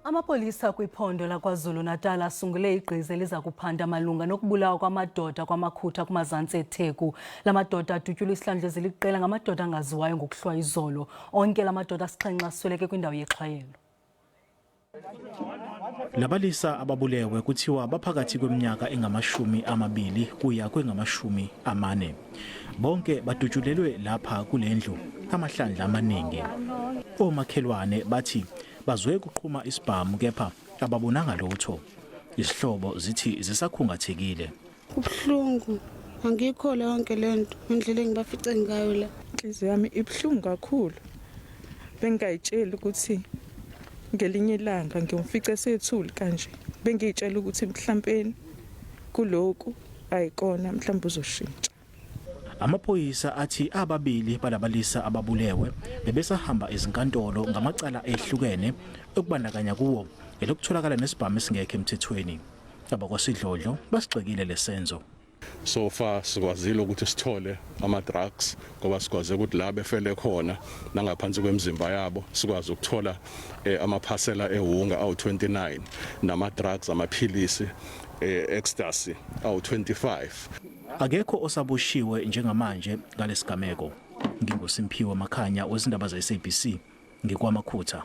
Amapolisa kwiphondo laKwaZulu Natal asungule igqiza elizakuphanda malunga nokubulawa kwamadoda kwamakhutha kuMazantsi Theku. Lamadoda adutyulwe izihlandlo eziliqela ngamadoda angaziwayo ngokuhlwa izolo. Onke lamadoda asixhenxe asweleke kwindawo yexhwayelo. Labalisa ababulewe kuthiwa baphakathi kweminyaka engama-20 kuya kwengama-40. Bonke badutyulelwe lapha kulendlu amahlandla amaningi. Omakhelwane bathi bazwe kuqhuma isibhamu kepha ababonanga lutho. Isihlobo zithi zisakhungathekile. Kubuhlungu, angikho yonke lento indlela engibafice ngayo la. Inhliziyo yami ibuhlungu kakhulu. Bengayitshela ukuthi ngelinye ilanga ngiyomfica sethuli kanje. Bengiyitshela ukuthi mhlawumbe kuloko ayikona mhlawumbe uzoshintsha. Amapolisa athi ababili balabalisa ababulewe bebesahamba ezinkantolo ngamacala ehlukene okubandakanya kuwo elokutholakala nesibhamu esingekho emthethweni. AbakwaSidlodlo basigxekile lesenzo. So far sikwazile ukuthi sithole ama-drugs ngoba sikwaze ukuthi la befele khona nangaphansi kwemizimba yabo sikwazi ukuthola amaphasela ehunga awu-29 nama-drugs amaphilisi ecstasy awu-25. Akekho osaboshiwe njengamanje ngalesigameko. NginguSimphiwe Makhanya wezindaba ze-SABC, KwaMakhutha.